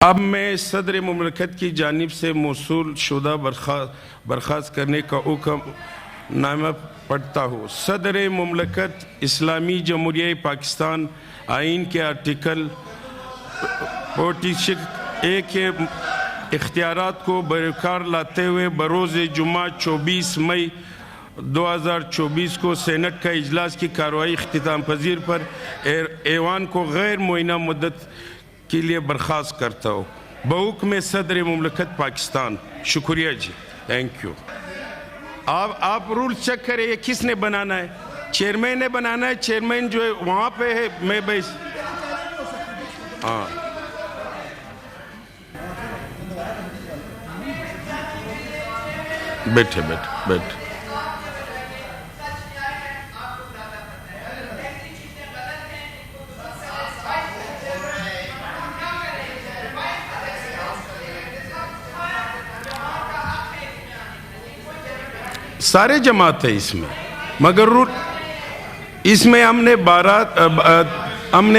اب میں صدر مملکت کی جانب سے موصول شدہ برخاست کرنے کا حکم نامہ پڑھتا ہوں۔ صدر مملکت اسلامی جمہوریہ پاکستان آئین کے آرٹیکل 46(a) کے اختیارات کو برقرار لاتے ہوئے بروز جمعہ 24 مئی 2024 کو سینٹ کا اجلاس کی کارروائی اختتام پذیر پر ایوان کو غیر معینہ مدت کے لیے برخاست کرتا ہوں بحکم صدر مملکت پاکستان۔ شکریہ جی، تھینک یو۔ آپ رول چیک کریں، یہ کس نے بنانا ہے؟ چیئرمین نے بنانا ہے۔ چیئرمین جو ہے وہاں پہ ہے، میں بیس ہاں بیٹھے بیٹھے بیٹھے۔ سارے جماعت ہے اس میں، مگر اس میں ہم نے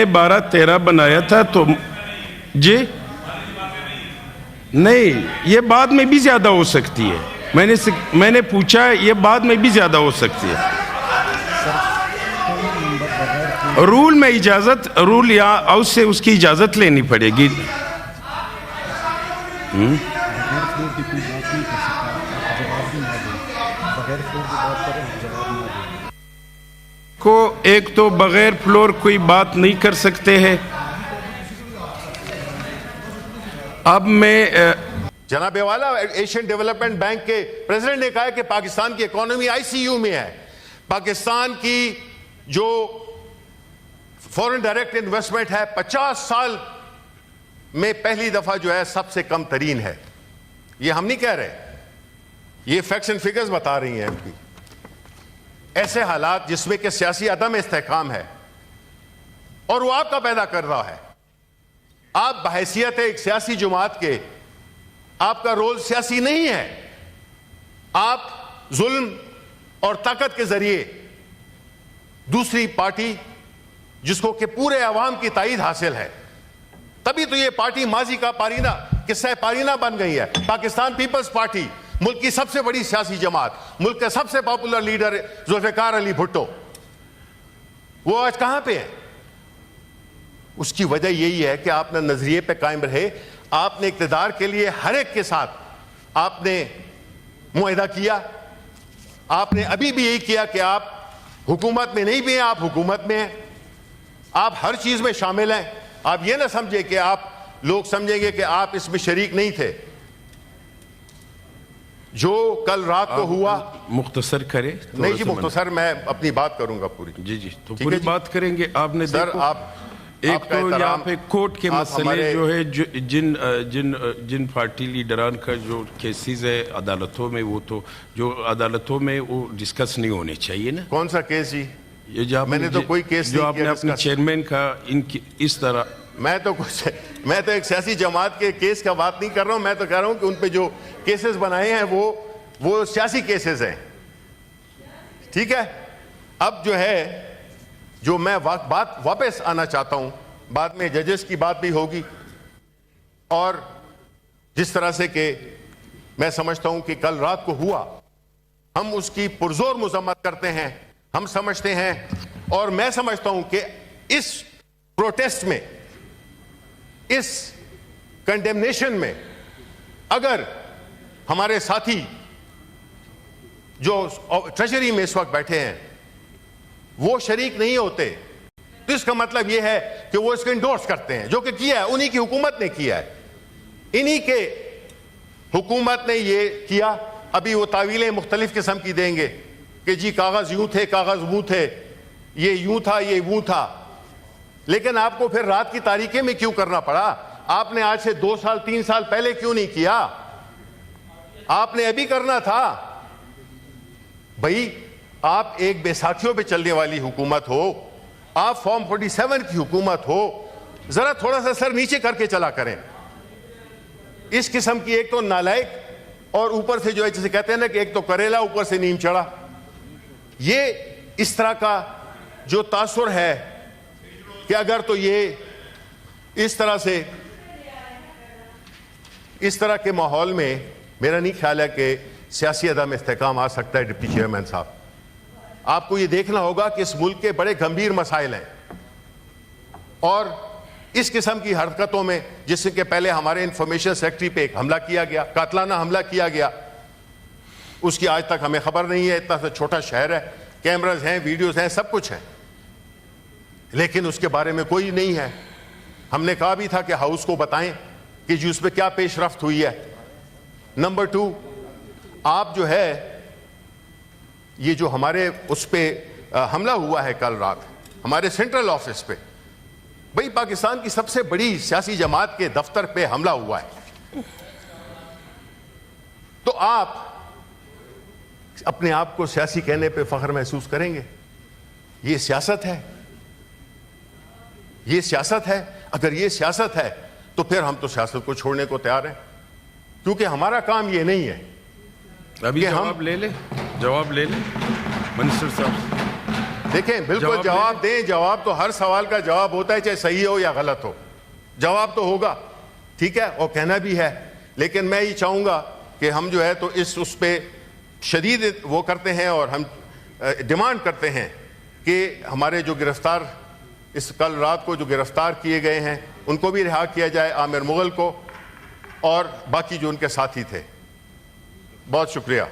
12-13 بنایا تھا تو جی نہیں، یہ بعد میں بھی زیادہ ہو سکتی ہے۔ میں نے پوچھا ہے، یہ بعد میں بھی زیادہ ہو سکتی ہے۔ رول میں رول یا اس سے اس کی اجازت لینی پڑے گی۔ کو ایک تو بغیر فلور کوئی بات نہیں کر سکتے ہیں۔ اب میں جناب والا ایشین ڈیولپمنٹ بینک کے پریزیڈنٹ نے کہا ہے کہ پاکستان کی اکانومی ICU میں ہے۔ پاکستان کی جو فورن ڈائریکٹ انویسٹمنٹ ہے 50 سال میں پہلی دفعہ جو ہے سب سے کم ترین ہے۔ یہ ہم نہیں کہہ رہے، یہ فیکٹس اینڈ فگرز بتا رہی ہیں MP۔ ایسے حالات جس میں کہ سیاسی عدم استحکام ہے اور وہ آپ کا پیدا کر رہا ہے۔ آپ بحیثیت ایک سیاسی جماعت کے، آپ کا رول سیاسی نہیں ہے۔ آپ ظلم اور طاقت کے ذریعے دوسری پارٹی جس کو کہ پورے عوام کی تائید حاصل ہے، تبھی تو یہ پارٹی ماضی کا پارینہ، قصہ پارینہ بن گئی ہے۔ پاکستان پیپلز پارٹی ملک کی سب سے بڑی سیاسی جماعت، ملک کا سب سے پاپولر لیڈر ذوالفقار علی بھٹو، وہ آج کہاں پہ ہے؟ اس کی وجہ یہی ہے کہ آپ نے نظریے پہ قائم رہے۔ آپ نے اقتدار کے لیے ہر ایک کے ساتھ آپ نے معاہدہ کیا۔ آپ نے ابھی بھی یہی کیا کہ آپ حکومت میں نہیں بھی ہیں، آپ حکومت میں ہیں، آپ ہر چیز میں شامل ہیں۔ آپ یہ نہ سمجھے کہ آپ لوگ سمجھیں گے کہ آپ اس میں شریک نہیں تھے۔ جو کل رات کو ہوا، مختصر کرے۔ نہیں جی مختصر، میں اپنی بات کروں گا پوری۔ جی تو پوری بات کریں گے۔ آپ نے سر آپ ایک تو یہاں پہ کورٹ کے مسئلے جو ہے، جن پارٹی لیڈران کا جو کیسز ہے عدالتوں میں، وہ تو جو عدالتوں میں وہ ڈسکس نہیں ہونے چاہیے نا۔ کون سا کیس جی؟ میں نے تو کوئی کیس جو آپ نے اپنے چیئرمین کا اس طرح، میں تو ایک سیاسی جماعت کے کیس کا بات نہیں کر رہا ہوں۔ میں تو کہہ رہا ہوں کہ ان پہ جو کیسز بنائے ہیں وہ سیاسی کیسز ہیں، ٹھیک ہے۔ اب جو ہے جو میں بات واپس آنا چاہتا ہوں، بعد میں ججز کی بات بھی ہوگی، اور جس طرح سے کہ میں سمجھتا ہوں کہ کل رات کو ہوا، ہم اس کی پرزور مذمت کرتے ہیں۔ ہم سمجھتے ہیں اور میں سمجھتا ہوں کہ اس پروٹیسٹ میں، اس کنڈیمنیشن میں اگر ہمارے ساتھی جو ٹریجری میں اس وقت بیٹھے ہیں وہ شریک نہیں ہوتے تو اس کا مطلب یہ ہے کہ وہ اس کو انڈورس کرتے ہیں، جو کہ کیا ہے انہی کی حکومت نے کیا ہے، انہی کے حکومت نے یہ کیا۔ ابھی وہ تعویلیں مختلف قسم کی دیں گے کہ جی کاغذ یوں تھے، کاغذ وہ تھے، یہ یوں تھا، یہ وہ تھا، لیکن آپ کو پھر رات کی تاریکی میں کیوں کرنا پڑا؟ آپ نے آج سے 2 سال 3 سال پہلے کیوں نہیں کیا؟ آپ نے ابھی کرنا تھا بھائی۔ آپ ایک بیساکھیوں پہ چلنے والی حکومت ہو، آپ فارم 47 کی حکومت ہو، ذرا تھوڑا سا سر نیچے کر کے چلا کریں۔ اس قسم کی ایک تو نالائق اور اوپر سے جو ہے جسے کہتے ہیں نا کہ ایک تو کریلا اوپر سے نیم چڑھا، یہ اس طرح کا جو تاثر ہے کہ اگر تو یہ اس طرح سے اس طرح کے ماحول میں میرا نہیں خیال ہے کہ سیاسی عدم استحکام آ سکتا ہے. ڈپٹی چیئرمین صاحب, آپ کو یہ دیکھنا ہوگا کہ اس ملک کے بڑے گمبھیر مسائل ہیں, اور اس قسم کی حرکتوں میں, جس کے پہلے ہمارے انفارمیشن سیکٹری پہ ایک حملہ کیا گیا, قاتلانہ حملہ کیا گیا, اس کی آج تک ہمیں خبر نہیں ہے. اتنا سا چھوٹا شہر ہے, کیمراز ہیں, ویڈیوز ہیں, سب کچھ ہے, لیکن اس کے بارے میں کوئی نہیں ہے. ہم نے کہا بھی تھا کہ ہاؤس کو بتائیں کہ جی اس پہ کیا پیش رفت ہوئی ہے. نمبر 2, آپ جو ہے یہ جو ہمارے اس پہ حملہ ہوا ہے کل رات ہمارے سینٹرل آفس پہ, بھئی پاکستان کی سب سے بڑی سیاسی جماعت کے دفتر پہ حملہ ہوا ہے, تو آپ اپنے آپ کو سیاسی کہنے پہ فخر محسوس کریں گے؟ یہ سیاست ہے, یہ سیاست ہے. اگر یہ سیاست ہے تو پھر ہم تو سیاست کو چھوڑنے کو تیار ہیں, کیونکہ ہمارا کام یہ نہیں ہے. ابھی جواب لے لیں منسٹر صاحب. دیکھیں بالکل جواب دیں. جواب تو ہر سوال کا جواب ہوتا ہے, چاہے صحیح ہو یا غلط ہو, جواب تو ہوگا, ٹھیک ہے, اور کہنا بھی ہے. لیکن میں یہ چاہوں گا کہ ہم جو ہے تو اس پہ شدید وہ کرتے ہیں, اور ہم ڈیمانڈ کرتے ہیں کہ ہمارے جو گرفتار اس کل رات کو جو گرفتار کیے گئے ہیں ان کو بھی رہا کیا جائے, عامر مغل کو اور باقی جو ان کے ساتھی تھے. بہت شکریہ.